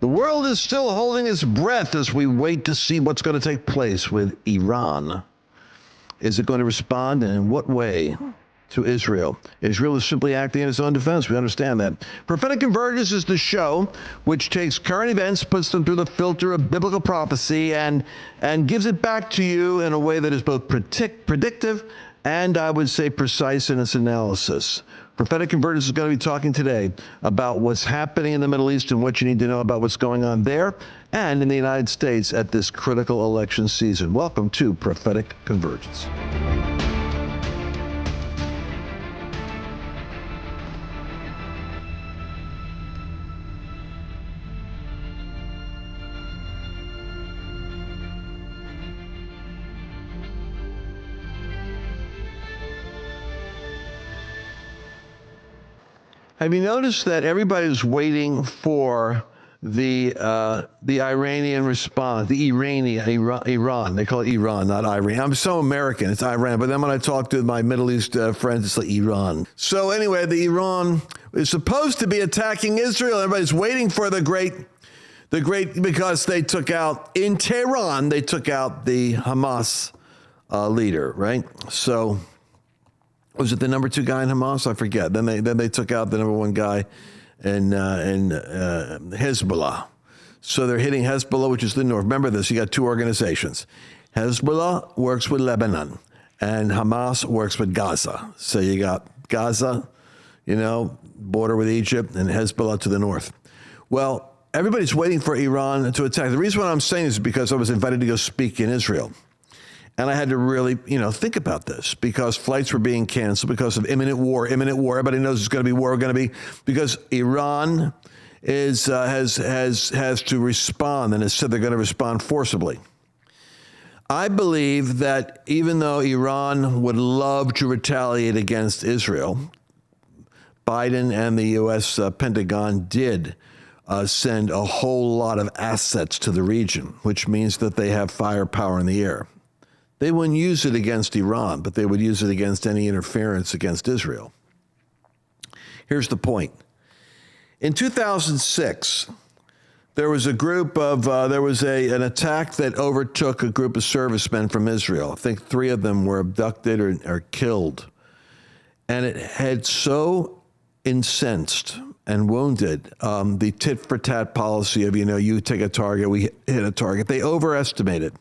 The world is still holding its breath as we wait to see what's going to take place with Iran. Is it going to respond, and in what way, to Israel? Israel is simply acting in its own defense. We understand that. Prophetic Convergence is the show which takes current events, puts them through the filter of biblical prophecy, and gives it back to you in a way that is both predictive and, I would say, precise in its analysis. Prophetic Convergence is going to be talking today about what's happening in the Middle East and what you need to know about what's going on there and in the United States at this critical election season. Welcome to Prophetic Convergence. Have you noticed that everybody's waiting for the Iranian response, Iran. They call it Iran, not Iran. I'm so American, it's Iran. But then when I talk to my Middle East friends, it's like Iran. So anyway, the Iran is supposed to be attacking Israel. Everybody's waiting for the great, because they took out, in Tehran, they took out the Hamas leader, right? So, was it the number 2 guy in Hamas? I forget. Then they took out the number 1 guy in Hezbollah. So they're hitting Hezbollah, which is the north. Remember this, you got 2 organizations. Hezbollah works with Lebanon, and Hamas works with Gaza. So you got Gaza, border with Egypt, and Hezbollah to the north. Well, everybody's waiting for Iran to attack. The reason why I'm saying this is because I was invited to go speak in Israel. And I had to really, think about this because flights were being canceled because of imminent war. Everybody knows it's going to be war. Because Iran has to respond, and has said they're going to respond forcibly. I believe that even though Iran would love to retaliate against Israel, Biden and the U.S. Pentagon did send a whole lot of assets to the region, which means that they have firepower in the air. They wouldn't use it against Iran, but they would use it against any interference against Israel. Here's the point. In 2006, there was an attack that overtook a group of servicemen from Israel. I think 3 of them were abducted or killed. And it had so incensed and wounded the tit-for-tat policy of, you take a target, we hit a target. They underestimated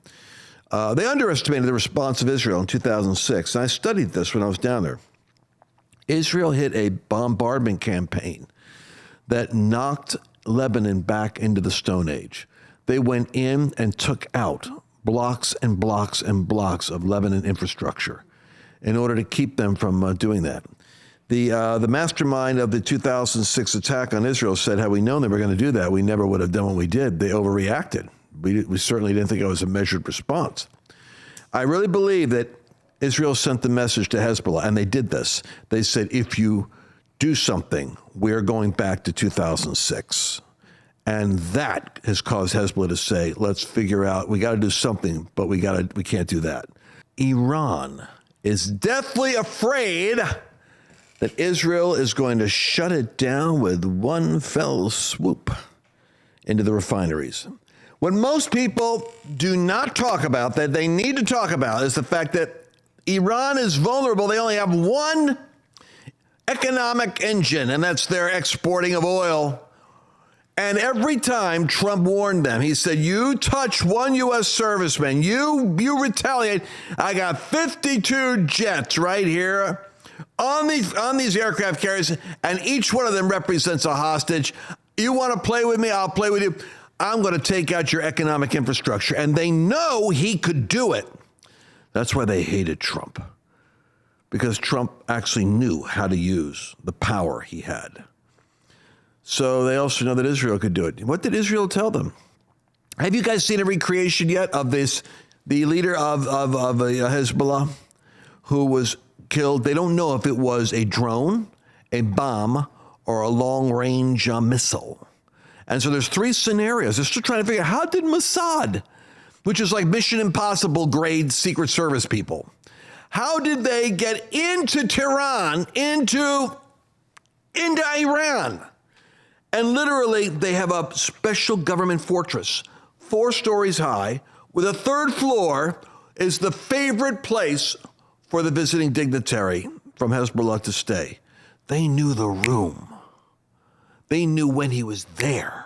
the response of Israel in 2006. And I studied this when I was down there. Israel hit a bombardment campaign that knocked Lebanon back into the Stone Age. They went in and took out blocks and blocks and blocks of Lebanon infrastructure in order to keep them from doing that. The mastermind of the 2006 attack on Israel said, had we known they were going to do that, we never would have done what we did. They overreacted. We certainly didn't think it was a measured response. I really believe that Israel sent the message to Hezbollah, and they did this. They said, if you do something, we're going back to 2006. And that has caused Hezbollah to say, let's figure out, we got to do something, but we can't do that. Iran is deathly afraid that Israel is going to shut it down with one fell swoop into the refineries. What most people do not talk about, that they need to talk about, is the fact that Iran is vulnerable. They only have one economic engine, and that's their exporting of oil. And every time Trump warned them, he said, you touch one U.S. serviceman, you retaliate. I got 52 jets right here on these aircraft carriers, and each one of them represents a hostage. You want to play with me? I'll play with you. I'm going to take out your economic infrastructure. And they know he could do it. That's why they hated Trump, because Trump actually knew how to use the power he had. So they also know that Israel could do it. What did Israel tell them? Have you guys seen a recreation yet of the leader of Hezbollah who was killed? They don't know if it was a drone, a bomb, or a long-range missile. And so there's 3 scenarios. They're still trying to figure out, how did Mossad, which is like Mission Impossible grade Secret Service people, how did they get into Tehran, into Iran? And literally, they have a special government fortress, 4 stories high, with a 3rd floor is the favorite place for the visiting dignitary from Hezbollah to stay. They knew the room. They knew when he was there.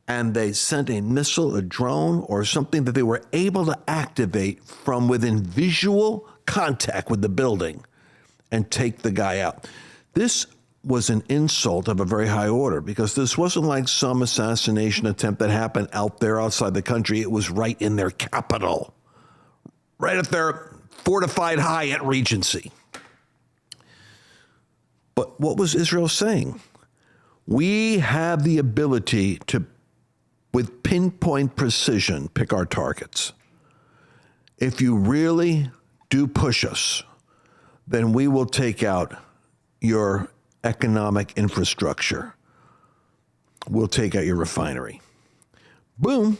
And they sent a missile, a drone, or something that they were able to activate from within visual contact with the building and take the guy out. This was an insult of a very high order, because this wasn't like some assassination attempt that happened out there outside the country. It was right in their capital, right at their fortified Hyatt Regency. But what was Israel saying? We have the ability to, with pinpoint precision, pick our targets. If you really do push us, then we will take out your economic infrastructure. We'll take out your refinery. Boom.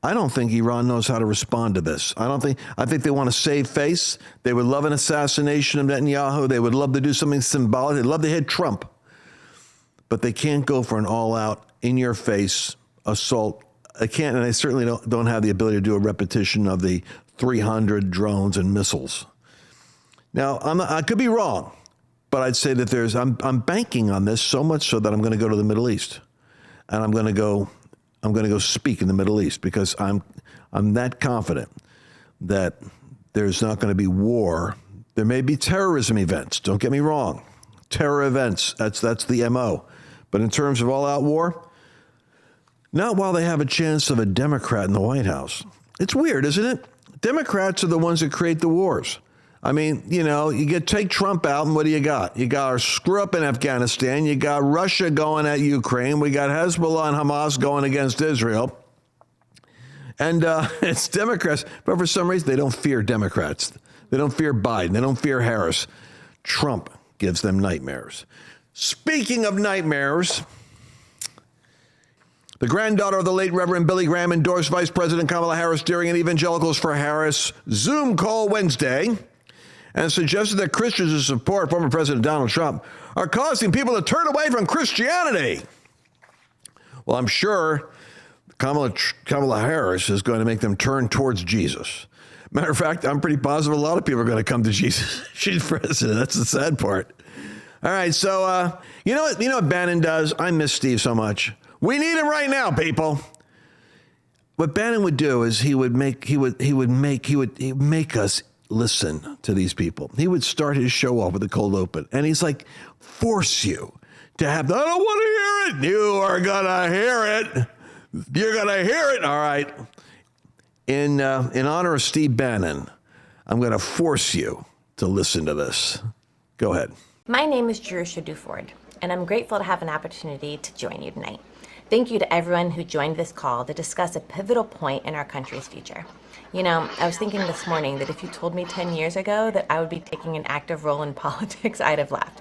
I don't think Iran knows how to respond to this. I think they want to save face. They would love an assassination of Netanyahu. They would love to do something symbolic. They'd love to hit Trump. But they can't go for an all-out, in-your-face assault. They can't, and they certainly don't have the ability to do a repetition of the 300 drones and missiles. Now, I could be wrong, but I'd say that I'm banking on this so much so that I'm going to go to the Middle East, and I'm going to go speak in the Middle East, because I'm that confident that there's not going to be war. There may be terrorism events. Don't get me wrong, terror events. That's the MO. But in terms of all-out war, not while they have a chance of a Democrat in the White House. It's weird, isn't it? Democrats are the ones that create the wars. I mean, you take Trump out, and what do you got? You got our screw up in Afghanistan. You got Russia going at Ukraine. We got Hezbollah and Hamas going against Israel. And it's Democrats. But for some reason, they don't fear Democrats. They don't fear Biden. They don't fear Harris. Trump gives them nightmares. Speaking of nightmares, the granddaughter of the late Reverend Billy Graham endorsed Vice President Kamala Harris during an Evangelicals for Harris Zoom call Wednesday, and suggested that Christians who support former President Donald Trump are causing people to turn away from Christianity. Well, I'm sure Kamala Harris is going to make them turn towards Jesus. Matter of fact, I'm pretty positive a lot of people are going to come to Jesus. She's president. That's the sad part. All right, so you know what Bannon does? I miss Steve so much. We need him right now, people. What Bannon would do is he would make us listen to these people. He would start his show off with a cold open, and he's like, force you to have, I don't want to hear it. You are going to hear it. You're going to hear it. All right. In honor of Steve Bannon, I'm going to force you to listen to this. Go ahead. My name is Jerusha Duford, and I'm grateful to have an opportunity to join you tonight. Thank you to everyone who joined this call to discuss a pivotal point in our country's future. I was thinking this morning that if you told me 10 years ago that I would be taking an active role in politics, I'd have laughed.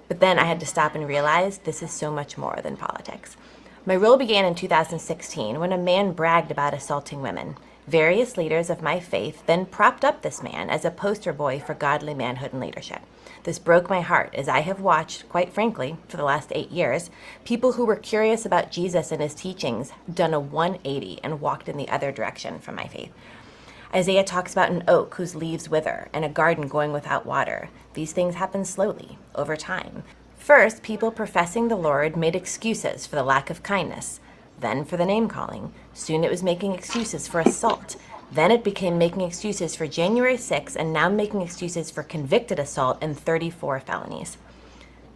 But then I had to stop and realize this is so much more than politics. My role began in 2016 when a man bragged about assaulting women. Various leaders of my faith then propped up this man as a poster boy for godly manhood and leadership. This broke my heart as I have watched, quite frankly, for the last 8 years, people who were curious about Jesus and his teachings done a 180 and walked in the other direction from my faith. Isaiah talks about an oak whose leaves wither and a garden going without water. These things happen slowly, over time. First, people professing the Lord made excuses for the lack of kindness, then for the name-calling. Soon it was making excuses for assault. Then it became making excuses for January 6th, and now making excuses for convicted assault and 34 felonies.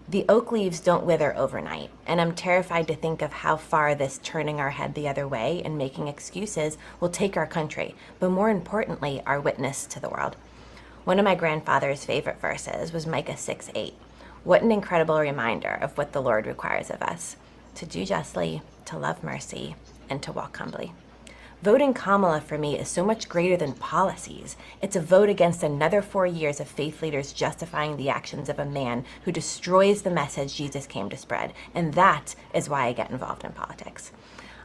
The oak leaves don't wither overnight, and I'm terrified to think of how far this turning our head the other way and making excuses will take our country, but more importantly, our witness to the world. One of my grandfather's favorite verses was Micah 6:8. What an incredible reminder of what the Lord requires of us: to do justly, to love mercy, and to walk humbly. Voting Kamala for me is so much greater than policies. It's a vote against another 4 years of faith leaders justifying the actions of a man who destroys the message Jesus came to spread. And that is why I get involved in politics.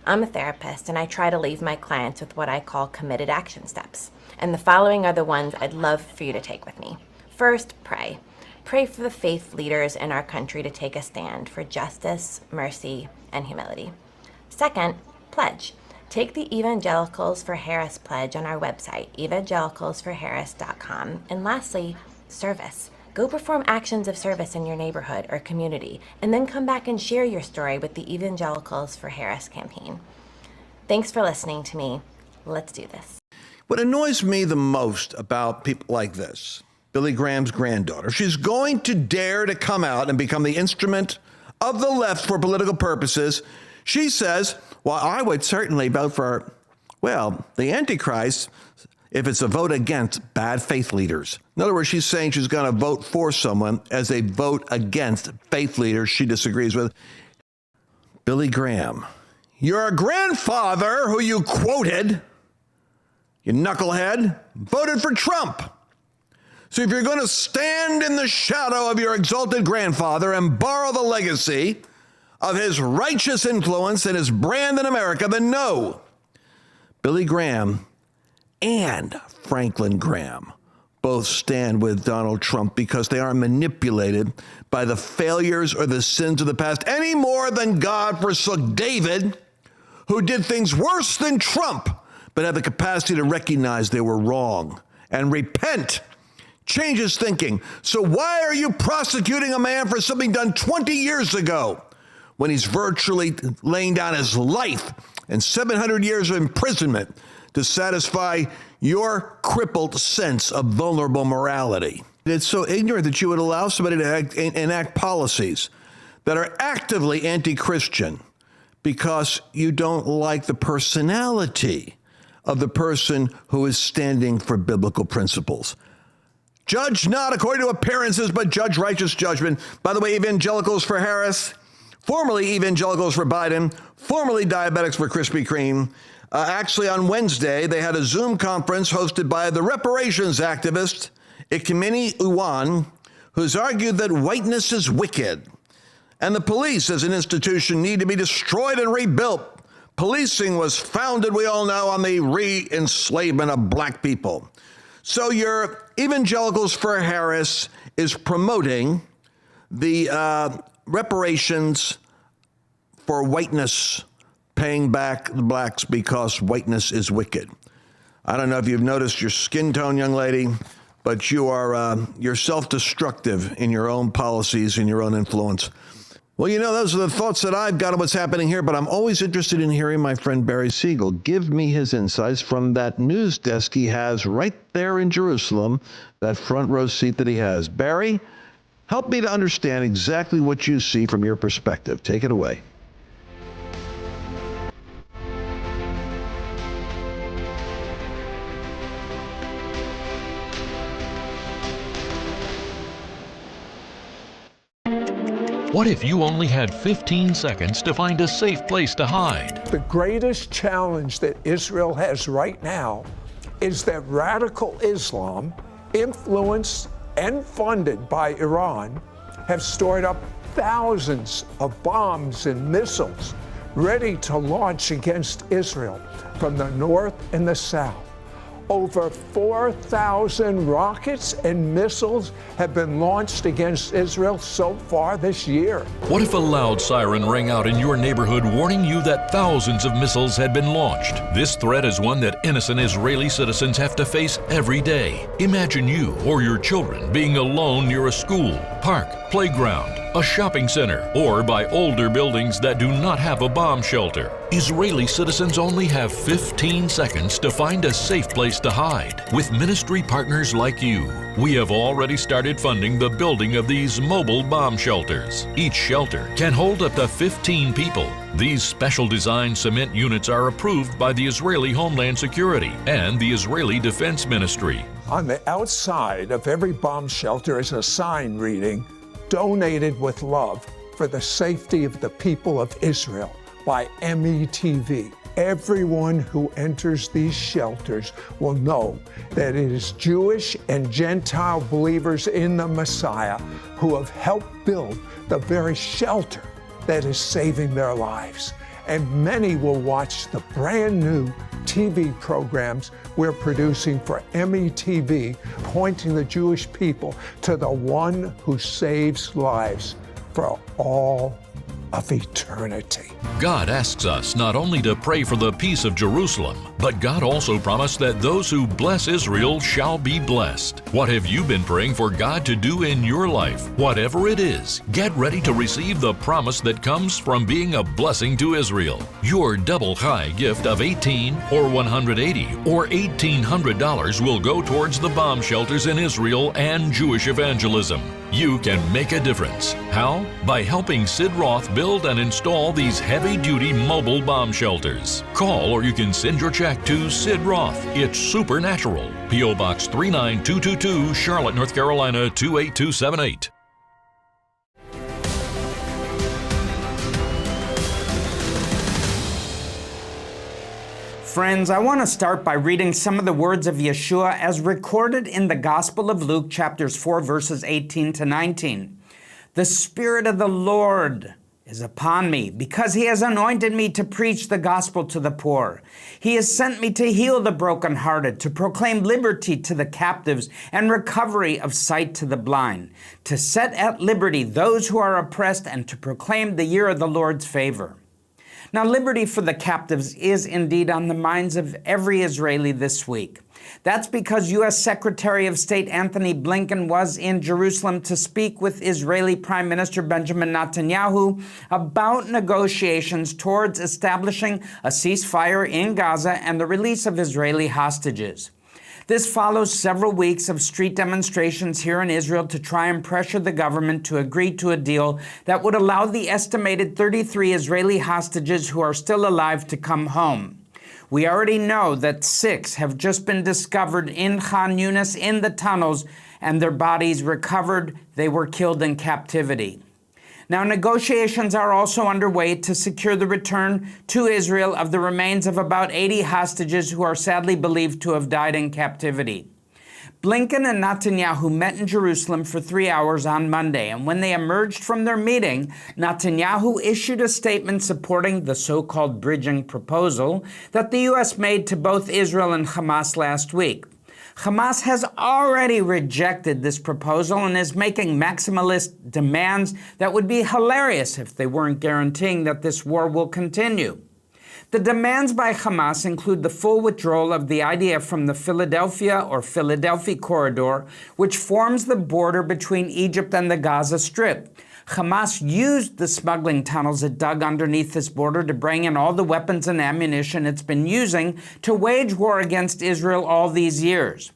I'm a therapist, and I try to leave my clients with what I call committed action steps. And the following are the ones I'd love for you to take with me. First, pray. pray for the faith leaders in our country to take a stand for justice, mercy, and humility. Second, pledge. Take the Evangelicals for Harris pledge on our website, evangelicalsforharris.com. And lastly, service. Go perform actions of service in your neighborhood or community, and then come back and share your story with the Evangelicals for Harris campaign. Thanks for listening to me. Let's do this. What annoys me the most about people like this, Billy Graham's granddaughter, she's going to dare to come out and become the instrument of the left for political purposes. She says, well, I would certainly vote for, well, the Antichrist if it's a vote against bad faith leaders. In other words, she's saying she's going to vote for someone as a vote against faith leaders she disagrees with. Billy Graham, your grandfather, who you quoted, you knucklehead, voted for Trump. So if you're going to stand in the shadow of your exalted grandfather and borrow the legacy of his righteous influence and his brand in America, then no. Billy Graham and Franklin Graham both stand with Donald Trump because they aren't manipulated by the failures or the sins of the past any more than God forsook David, who did things worse than Trump, but had the capacity to recognize they were wrong and repent, change his thinking. So why are you prosecuting a man for something done 20 years ago when he's virtually laying down his life and 700 years of imprisonment to satisfy your crippled sense of vulnerable morality? It's so ignorant that you would allow somebody to enact policies that are actively anti-Christian because you don't like the personality of the person who is standing for biblical principles. Judge not according to appearances, but judge righteous judgment. By the way, Evangelicals for Harris, formerly Evangelicals for Biden, formerly Diabetics for Krispy Kreme. Actually, on Wednesday, they had a Zoom conference hosted by the reparations activist, Ikemini Uwan, who's argued that whiteness is wicked, and the police as an institution need to be destroyed and rebuilt. Policing was founded, we all know, on the re-enslavement of black people. So your Evangelicals for Harris is promoting the reparations for whiteness, paying back the blacks because whiteness is wicked. I don't know if you've noticed your skin tone, young lady, but you're self-destructive in your own policies and your own influence. Well, you know, those are the thoughts that I've got on what's happening here, but I'm always interested in hearing my friend Barry Siegel give me his insights from that news desk he has right there in Jerusalem, that front row seat that he has. Barry, help me to understand exactly what you see from your perspective. Take it away. What if you only had 15 seconds to find a safe place to hide? The greatest challenge that Israel has right now is that radical Islam, influenced and funded by Iran, have stored up thousands of bombs and missiles ready to launch against Israel from the north and the south. Over 4,000 rockets and missiles have been launched against Israel so far this year. What if a loud siren rang out in your neighborhood warning you that thousands of missiles had been launched? This threat is one that innocent Israeli citizens have to face every day. Imagine you or your children being alone near a school, park, playground, a shopping center, or by older buildings that do not have a bomb shelter. Israeli citizens only have 15 seconds to find a safe place to hide. With ministry partners like you, we have already started funding the building of these mobile bomb shelters. Each shelter can hold up to 15 people. These special design cement units are approved by the Israeli Homeland Security and the Israeli Defense Ministry. On the outside of every bomb shelter is a sign reading, "Donated with love for the safety of the people of Israel," by METV. Everyone who enters these shelters will know that it is Jewish and Gentile believers in the Messiah who have helped build the very shelter that is saving their lives. And many will watch the brand new TV programs we're producing for METV, pointing the Jewish people to the one who saves lives for all of eternity. God asks us not only to pray for the peace of Jerusalem, but God also promised that those who bless Israel shall be blessed. What have you been praying for God to do in your life? Whatever it is, get ready to receive the promise that comes from being a blessing to Israel. Your double high gift of $18 or $180 or $1,800 will go towards the bomb shelters in Israel and Jewish evangelism. You can make a difference. How? By helping Sid Roth build and install these heavy-duty mobile bomb shelters. Call or you can send your check to Sid Roth. It's supernatural. P.O. Box 39222, Charlotte, North Carolina 28278. Friends, I want to start by reading some of the words of Yeshua as recorded in the Gospel of Luke, chapters 4, verses 18 to 19. The Spirit of the Lord is upon me, because he has anointed me to preach the gospel to the poor. He has sent me to heal the brokenhearted, to proclaim liberty to the captives and recovery of sight to the blind, to set at liberty those who are oppressed, and to proclaim the year of the Lord's favor. Now, liberty for the captives is indeed on the minds of every Israeli this week. That's because U.S. Secretary of State Anthony Blinken was in Jerusalem to speak with Israeli Prime Minister Benjamin Netanyahu about negotiations towards establishing a ceasefire in Gaza and the release of Israeli hostages. This follows several weeks of street demonstrations here in Israel to try and pressure the government to agree to a deal that would allow the estimated 33 Israeli hostages who are still alive to come home. We already know that 6 have just been discovered in Khan Yunis in the tunnels, and their bodies recovered. They were killed in captivity. Now, negotiations are also underway to secure the return to Israel of the remains of about 80 hostages who are sadly believed to have died in captivity. Blinken and Netanyahu met in Jerusalem for 3 hours on Monday, and when they emerged from their meeting, Netanyahu issued a statement supporting the so-called bridging proposal that the U.S. made to both Israel and Hamas last week. Hamas has already rejected this proposal and is making maximalist demands that would be hilarious if they weren't guaranteeing that this war will continue. The demands by Hamas include the full withdrawal of the IDF from the Philadelphia or Philadelphia corridor, which forms the border between Egypt and the Gaza Strip. Hamas used the smuggling tunnels it dug underneath this border to bring in all the weapons and ammunition it's been using to wage war against Israel all these years.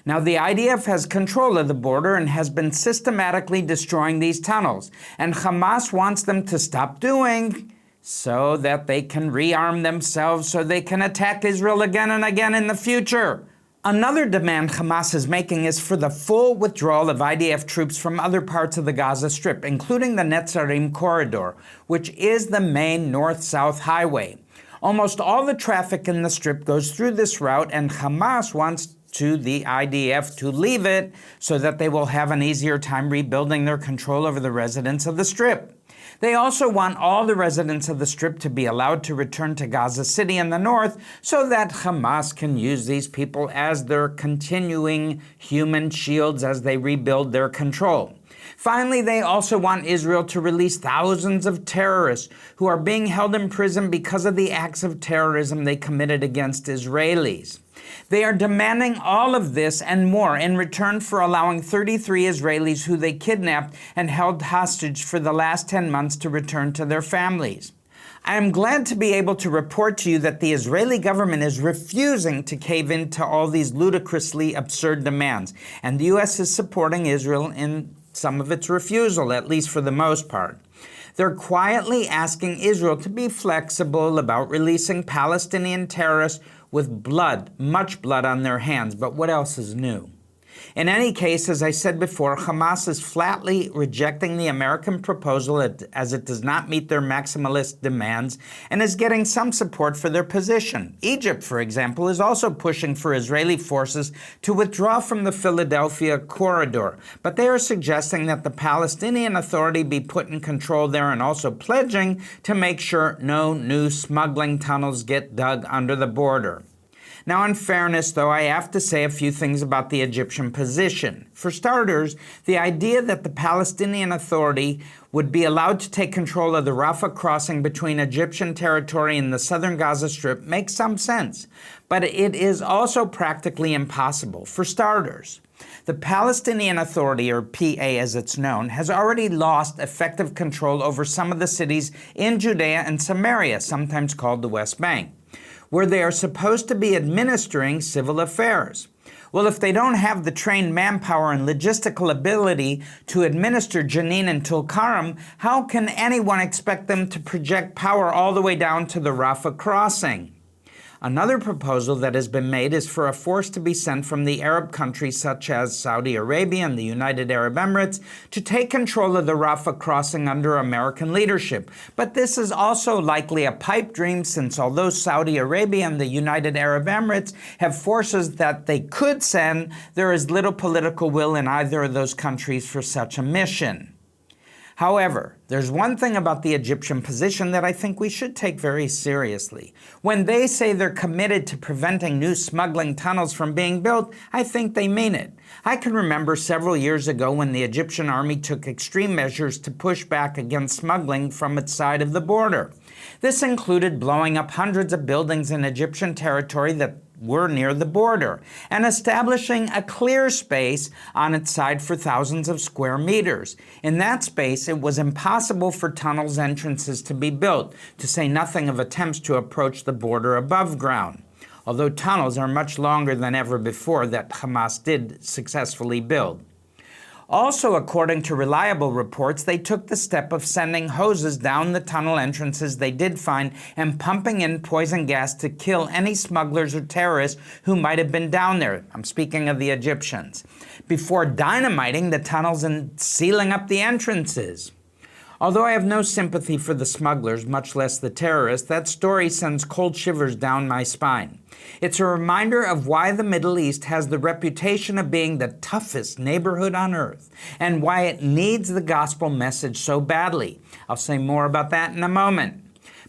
Now, the IDF has control of the border and has been systematically destroying these tunnels, and Hamas wants them to stop doing so that they can rearm themselves so they can attack Israel again and again in the future. Another demand Hamas is making is for the full withdrawal of IDF troops from other parts of the Gaza Strip, including the Netzarim corridor, which is the main north-south highway. Almost all the traffic in the Strip goes through this route, and Hamas wants the IDF to leave it so that they will have an easier time rebuilding their control over the residents of the Strip. They also want all the residents of the Strip to be allowed to return to Gaza City in the north so that Hamas can use these people as their continuing human shields as they rebuild their control. Finally, they also want Israel to release thousands of terrorists who are being held in prison because of the acts of terrorism they committed against Israelis. They are demanding all of this and more in return for allowing 33 Israelis who they kidnapped and held hostage for the last 10 months to return to their families. I am glad to be able to report to you that the Israeli government is refusing to cave into all these ludicrously absurd demands, and the U.S. is supporting Israel in some of its refusal, at least for the most part. They're quietly asking Israel to be flexible about releasing Palestinian terrorists with blood, much blood on their hands, but what else is new? In any case, as I said before, Hamas is flatly rejecting the American proposal as it does not meet their maximalist demands and is getting some support for their position. Egypt, for example, is also pushing for Israeli forces to withdraw from the Philadelphia corridor, but they are suggesting that the Palestinian Authority be put in control there and also pledging to make sure no new smuggling tunnels get dug under the border. Now, in fairness, though, I have to say a few things about the Egyptian position. For starters, the idea that the Palestinian Authority would be allowed to take control of the Rafah crossing between Egyptian territory and the southern Gaza Strip makes some sense, but it is also practically impossible. For starters, the Palestinian Authority, or PA as it's known, has already lost effective control over some of the cities in Judea and Samaria, sometimes called the West Bank, where they are supposed to be administering civil affairs. Well, if they don't have the trained manpower and logistical ability to administer Jenin and Tulkarm, how can anyone expect them to project power all the way down to the Rafah crossing? Another proposal that has been made is for a force to be sent from the Arab countries such as Saudi Arabia and the United Arab Emirates to take control of the Rafah crossing under American leadership. But this is also likely a pipe dream, since although Saudi Arabia and the United Arab Emirates have forces that they could send, there is little political will in either of those countries for such a mission. However, there's one thing about the Egyptian position that I think we should take very seriously. When they say they're committed to preventing new smuggling tunnels from being built, I think they mean it. I can remember several years ago when the Egyptian army took extreme measures to push back against smuggling from its side of the border. This included blowing up hundreds of buildings in Egyptian territory that were near the border and establishing a clear space on its side for thousands of square meters. In that space, it was impossible for tunnels entrances to be built, to say nothing of attempts to approach the border above ground, although tunnels are much longer than ever before that Hamas did successfully build. Also, according to reliable reports, they took the step of sending hoses down the tunnel entrances they did find and pumping in poison gas to kill any smugglers or terrorists who might have been down there. I'm speaking of the Egyptians, before dynamiting the tunnels and sealing up the entrances. Although I have no sympathy for the smugglers, much less the terrorists, that story sends cold shivers down my spine. It's a reminder of why the Middle East has the reputation of being the toughest neighborhood on earth, and why it needs the gospel message so badly. I'll say more about that in a moment.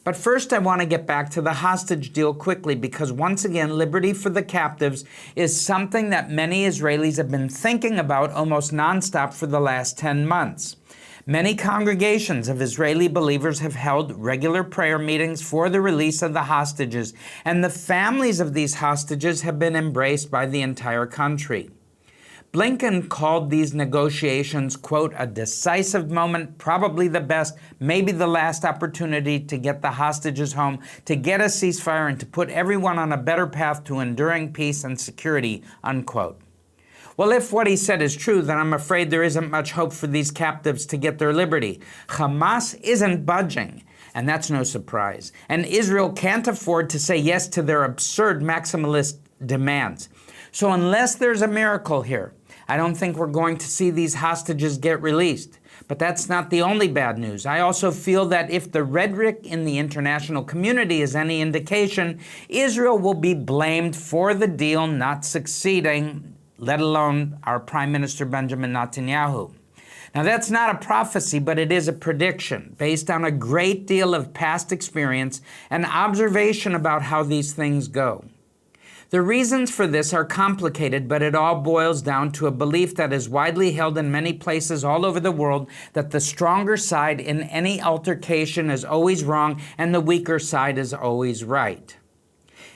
But first, I want to get back to the hostage deal quickly, because once again, liberty for the captives is something that many Israelis have been thinking about almost nonstop for the last 10 months. Many congregations of Israeli believers have held regular prayer meetings for the release of the hostages, and the families of these hostages have been embraced by the entire country. Blinken called these negotiations, quote, a decisive moment, probably the best, maybe the last opportunity to get the hostages home, to get a ceasefire, and to put everyone on a better path to enduring peace and security, unquote. Well, if what he said is true, then I'm afraid there isn't much hope for these captives to get their liberty. Hamas isn't budging, and that's no surprise. And Israel can't afford to say yes to their absurd maximalist demands. So unless there's a miracle here, I don't think we're going to see these hostages get released. But that's not the only bad news. I also feel that if the rhetoric in the international community is any indication, Israel will be blamed for the deal not succeeding, let alone our Prime Minister Benjamin Netanyahu. Now, that's not a prophecy, but it is a prediction based on a great deal of past experience and observation about how these things go. The reasons for this are complicated, but it all boils down to a belief that is widely held in many places all over the world, that the stronger side in any altercation is always wrong and the weaker side is always right.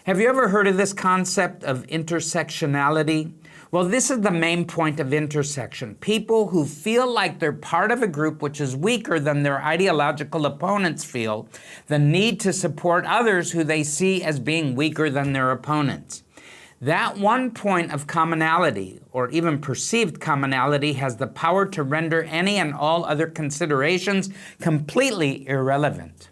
Have you ever heard of this concept of intersectionality? Well, this is the main point of intersection. People who feel like they're part of a group which is weaker than their ideological opponents feel the need to support others who they see as being weaker than their opponents. That one point of commonality, or even perceived commonality, has the power to render any and all other considerations completely irrelevant.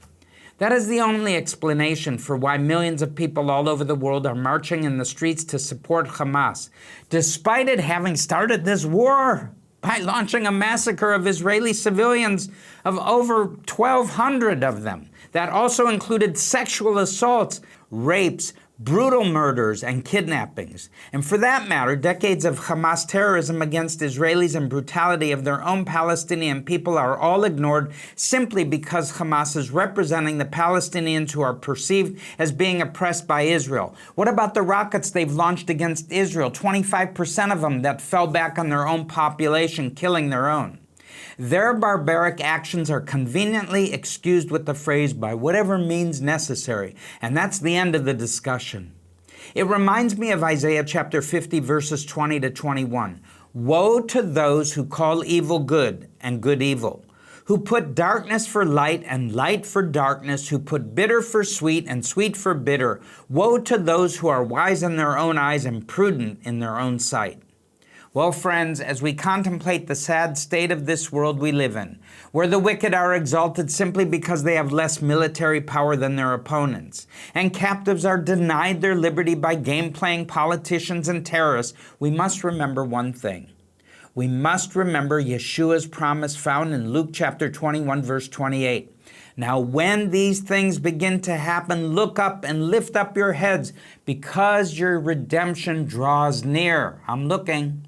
That is the only explanation for why millions of people all over the world are marching in the streets to support Hamas, despite it having started this war by launching a massacre of Israeli civilians of over 1,200 of them. That also included sexual assaults, rapes, brutal murders and kidnappings, and for that matter, decades of Hamas terrorism against Israelis and brutality of their own Palestinian people are all ignored simply because Hamas is representing the Palestinians who are perceived as being oppressed by Israel. What about the rockets they've launched against Israel? 25% of them that fell back on their own population, killing their own. Their barbaric actions are conveniently excused with the phrase, by whatever means necessary, and that's the end of the discussion. It reminds me of Isaiah chapter 50, verses 20 to 21. Woe to those who call evil good and good evil, who put darkness for light and light for darkness, who put bitter for sweet and sweet for bitter. Woe to those who are wise in their own eyes and prudent in their own sight. Well, friends, as we contemplate the sad state of this world we live in, where the wicked are exalted simply because they have less military power than their opponents, and captives are denied their liberty by game-playing politicians and terrorists, we must remember one thing. We must remember Yeshua's promise found in Luke chapter 21, verse 28. Now, when these things begin to happen, look up and lift up your heads, because your redemption draws near. I'm looking.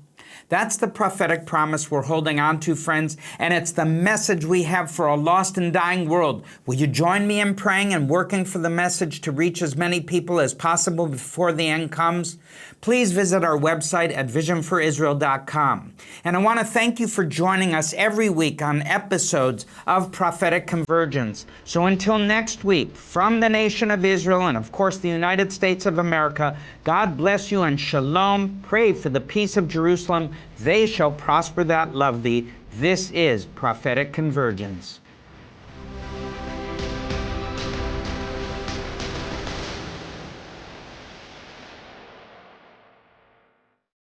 That's the prophetic promise we're holding on to, friends, and it's the message we have for a lost and dying world. Will you join me in praying and working for the message to reach as many people as possible before the end comes? Please visit our website at visionforisrael.com. And I want to thank you for joining us every week on episodes of Prophetic Convergence. So until next week, from the nation of Israel and of course the United States of America, God bless you and shalom. Pray for the peace of Jerusalem. They shall prosper that love thee. This is Prophetic Convergence.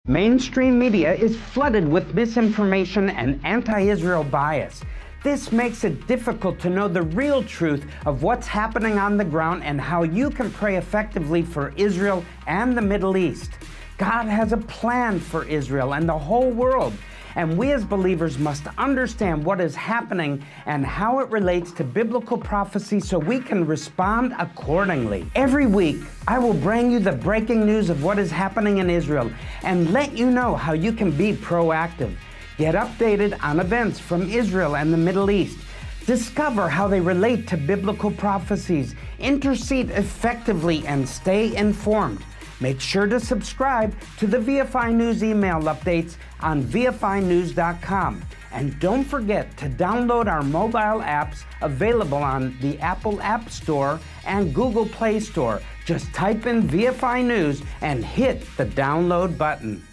Mainstream media is flooded with misinformation and anti-Israel bias. This makes it difficult to know the real truth of what's happening on the ground and how you can pray effectively for Israel and the Middle East. God has a plan for Israel and the whole world, and we as believers must understand what is happening and how it relates to biblical prophecy so we can respond accordingly. Every week, I will bring you the breaking news of what is happening in Israel and let you know how you can be proactive. Get updated on events from Israel and the Middle East. Discover how they relate to biblical prophecies. Intercede effectively and stay informed. Make sure to subscribe to the VFI News email updates on VFInews.com. And don't forget to download our mobile apps available on the Apple App Store and Google Play Store. Just type in VFI News and hit the download button.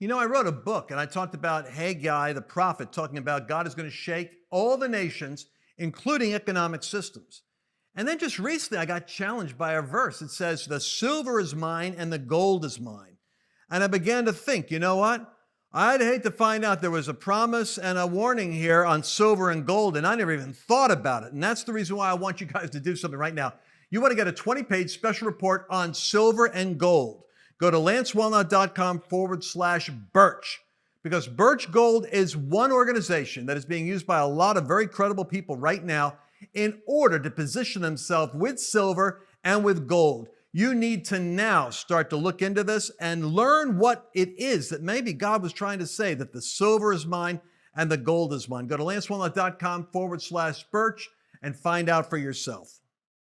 You know, I wrote a book and I talked about Haggai, the prophet, talking about God is going to shake all the nations, including economic systems. And then just recently, I got challenged by a verse. It says, the silver is mine and the gold is mine. And I began to think, you know what? I'd hate to find out there was a promise and a warning here on silver and gold, and I never even thought about it. And that's the reason why I want you guys to do something right now. You want to get a 20-page special report on silver and gold. Go to lancewallnut.com/Birch, because Birch Gold is one organization that is being used by a lot of very credible people right now in order to position themselves with silver and with gold. You need to now start to look into this and learn what it is that maybe God was trying to say, that the silver is mine and the gold is mine. Go to lancewallnut.com/Birch and find out for yourself.